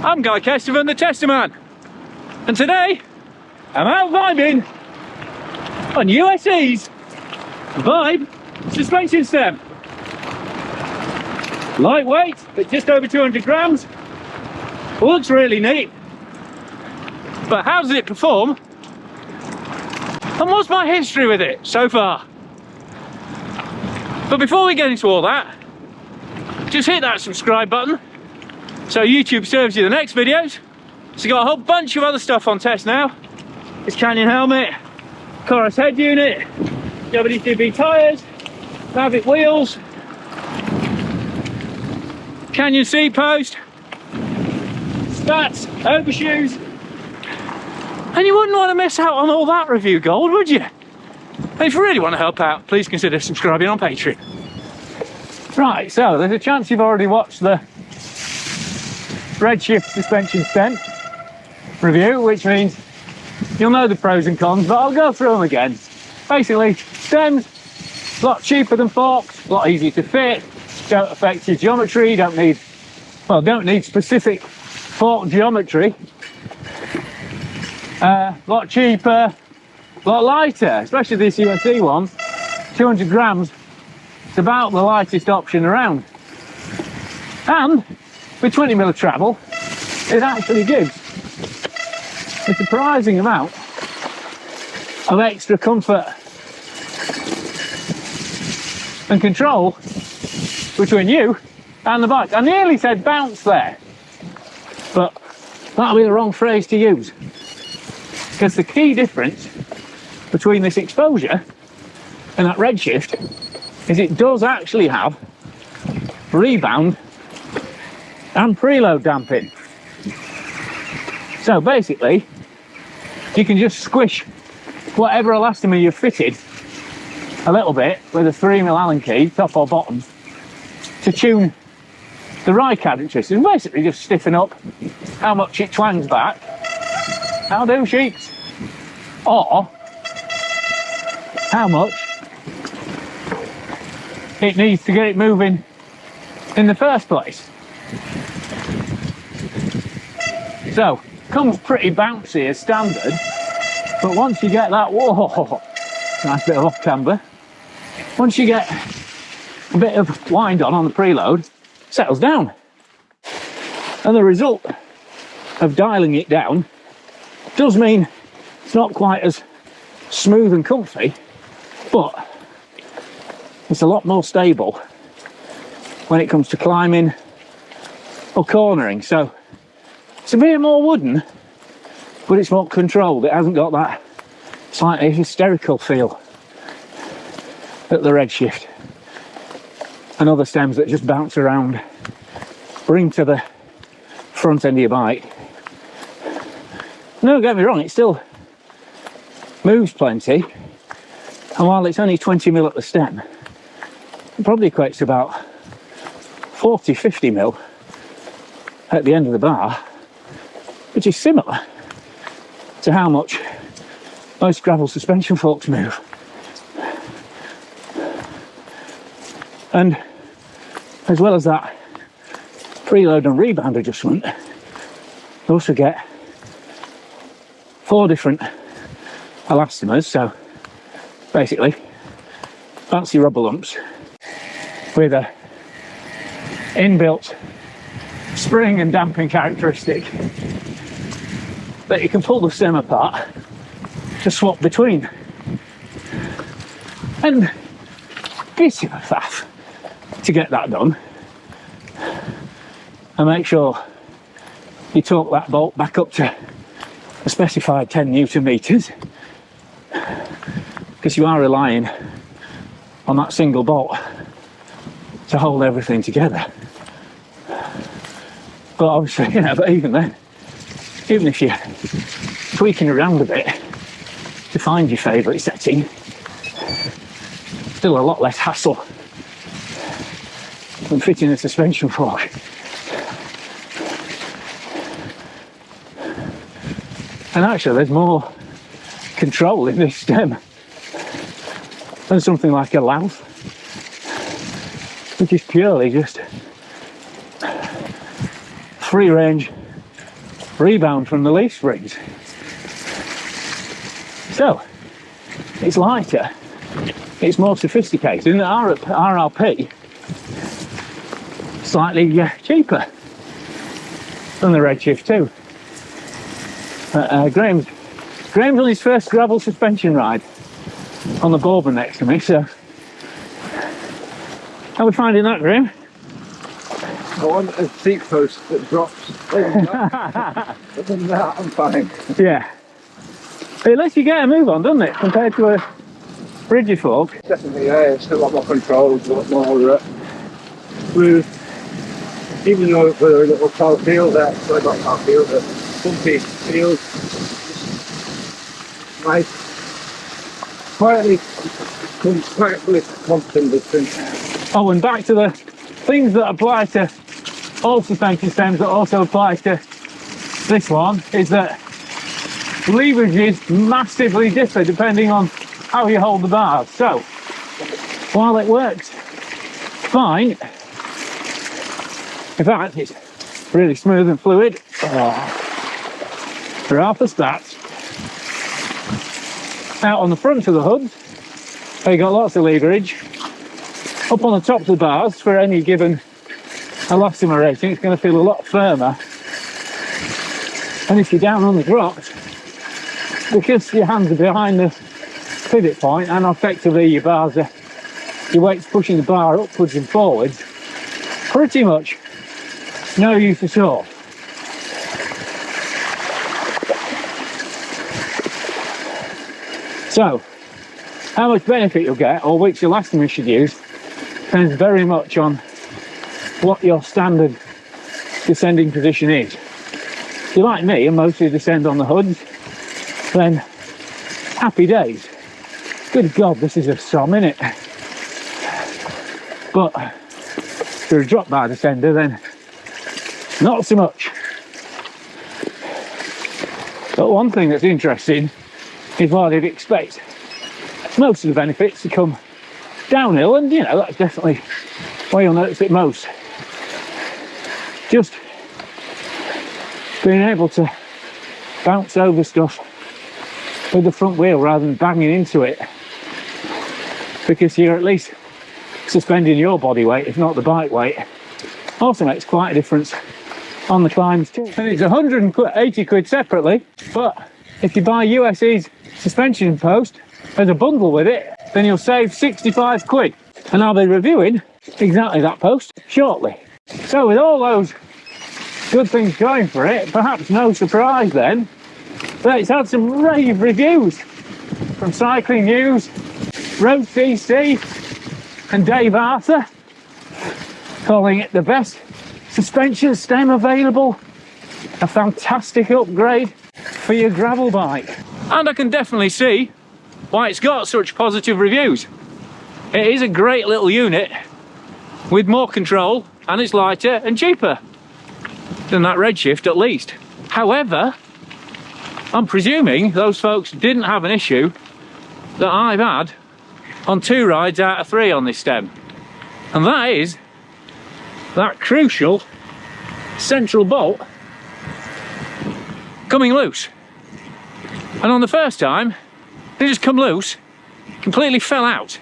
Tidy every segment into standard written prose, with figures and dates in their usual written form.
I'm Guy Kesterman, the Testaman, and today I'm out vibing on USE's Vybe suspension stem. Lightweight, at just over 200 grams. Looks really neat. But how does it perform? And what's my history with it so far? But before we get into all that, just hit that subscribe button so YouTube serves you the next videos. So got a whole bunch of other stuff on test now. It's Canyon helmet, Chorus head unit, WTB tyres, Vybe wheels, Canyon seat post, spats, overshoes. And you wouldn't want to miss out on all that review gold, would you? And if you really want to help out, please consider subscribing on Patreon. Right, so there's a chance you've already watched the Redshift suspension stem review, which means you'll know the pros and cons, but I'll go through them again. Basically, stems, a lot cheaper than forks, a lot easier to fit, don't affect your geometry, don't need specific fork geometry. A lot cheaper, a lot lighter, especially this USE one. 200 grams, it's about the lightest option around. And with 20mm of travel, it actually gives a surprising amount of extra comfort and control between you and the bike. I nearly said bounce there, but that'll be the wrong phrase to use. Because the key difference between this exposure and that Redshift is it does actually have rebound and preload damping. So basically, you can just squish whatever elastomer you've fitted a little bit with a 3mm Allen key, top or bottom, to tune the ride characteristics and basically just stiffen up how much it twangs back. How do sheeps? Or how much it needs to get it moving in the first place. So, comes pretty bouncy as standard, but once you get that, whoa, nice bit of off camber. Once you get a bit of wind on the preload, it settles down. And the result of dialing it down does mean it's not quite as smooth and comfy, but it's a lot more stable when it comes to climbing or cornering. So it's a bit more wooden, but it's more controlled. It hasn't got that slightly hysterical feel that the Redshift and other stems that just bounce around bring to the front end of your bike. No, don't get me wrong, it still moves plenty, and while it's only 20mm at the stem, it probably equates to about 40-50mm at the end of the bar, which is similar to how much most gravel suspension forks move. And as well as that preload and rebound adjustment, you also get 4 different elastomers, so basically fancy rubber lumps with a inbuilt spring and damping characteristic that you can pull the stem apart to swap between. And gives you a faff to get that done, and make sure you torque that bolt back up to a specified 10 Newton meters, because you are relying on that single bolt to hold everything together. But obviously, but even then, even if you're tweaking around a bit to find your favourite setting, still a lot less hassle than fitting a suspension fork. And actually, there's more control in this stem than something like a lathe, which is purely just free range rebound from the leaf springs. So it's lighter, it's more sophisticated, and the RRP slightly cheaper than the Redshift 2. Graham's on his first gravel suspension ride on the Bourbon next to me, so how are we finding that, Graham? I want a seat post that drops. Other than that, I'm fine. Yeah. It lets you get a move on, doesn't it, compared to a rigid fork? Definitely, yeah. It's a lot more control, a lot more smooth. Even though with a little power field there, so I got power field, a bumpy field. Nice. Quietly confident distance. Oh, and back to the things that apply to all suspension stems that also apply to this one is that leverages massively differ depending on how you hold the bars. So while it works fine, in fact it's really smooth and fluid for half the stats. Out on the front of the hood, you got lots of leverage. Up on the tops of the bars, for any given elastomer rating, it's going to feel a lot firmer. And if you're down on the rocks, because your hands are behind the pivot point and effectively your bars are, your weight's pushing the bar upwards and forwards, pretty much no use at all. So, how much benefit you'll get, or which elastomer you should use, depends very much on what your standard descending position is. If you're like me and mostly descend on the hoods, then happy days. Good God, this is a som, innit? But if you're a drop bar descender, then not so much. But one thing that's interesting is what I'd expect most of the benefits to come downhill, and you know, that's definitely where you'll notice it most. Just being able to bounce over stuff with the front wheel rather than banging into it, because you're at least suspending your body weight, if not the bike weight, also makes quite a difference on the climbs too. And it's 180 quid separately, but if you buy USE's suspension post as a bundle with it, then you'll save 65 quid. And I'll be reviewing exactly that post shortly. So with all those good things going for it, perhaps no surprise then that it's had some rave reviews from Cycling News, Road CC and Dave Arthur, calling it the best suspension stem available, a fantastic upgrade for your gravel bike. And I can definitely see why it's got such positive reviews. It is a great little unit with more control, and it's lighter and cheaper than that Redshift at least. However, I'm presuming those folks didn't have an issue that I've had on 2 rides out of 3 on this stem, and that is that crucial central bolt coming loose. And on the first time, they just come loose, completely fell out,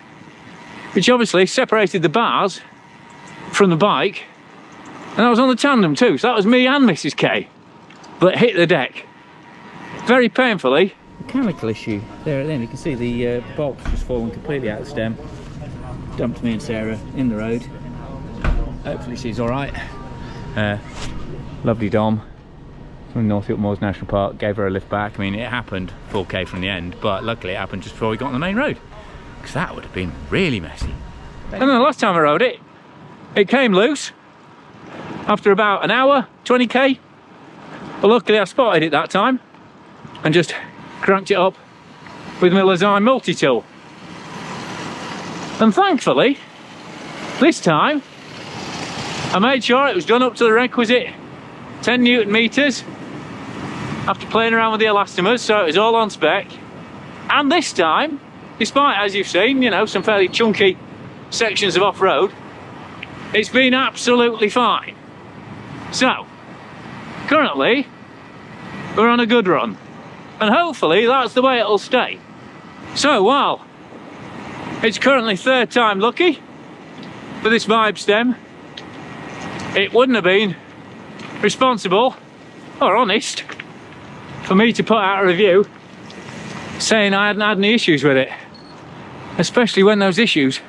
which obviously separated the bars from the bike. And I was on the tandem too, so that was me and Mrs. K that hit the deck very painfully. Mechanical issue there at the end. You can see the bolt's just fallen completely out of the stem. Dumped me and Sarah in the road. Hopefully she's all right. Lovely Dom from North York Moors National Park gave her a lift back. I mean, it happened 4k from the end, but luckily it happened just before we got on the main road, because that would have been really messy. And then the last time I rode it, it came loose after about an hour, 20k. But luckily I spotted it that time and just cranked it up with my Lazime multi-tool. And thankfully, this time, I made sure it was done up to the requisite 10 Newton meters after playing around with the elastomers, so it was all on spec. And this time, despite, as you've seen, you know, some fairly chunky sections of off-road, it's been absolutely fine. So, currently, we're on a good run. And hopefully that's the way it'll stay. So while it's currently third time lucky for this Vybe stem, it wouldn't have been responsible or honest for me to put out a review saying I hadn't had any issues with it, especially when those issues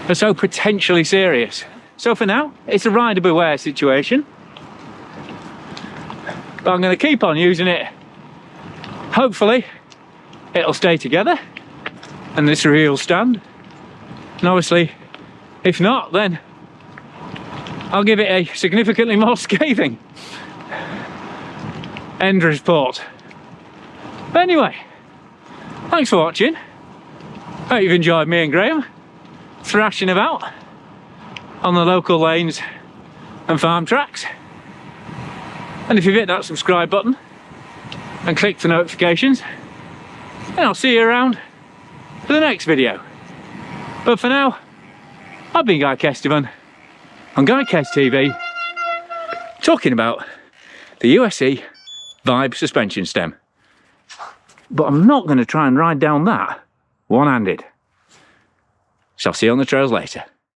are so potentially serious. So for now, it's a rider beware situation, but I'm going to keep on using it. Hopefully it'll stay together and this review will stand, and obviously if not, then I'll give it a significantly more scathing end report. But anyway, thanks for watching. Hope you've enjoyed me and Graham thrashing about on the local lanes and farm tracks. And if you've hit that subscribe button and click for notifications, then I'll see you around for the next video. But for now, I've been Guy Kestevan on Guy Kest TV, talking about the USE Vybe suspension stem. But I'm not going to try and ride down that one-handed. So I'll see you on the trails later.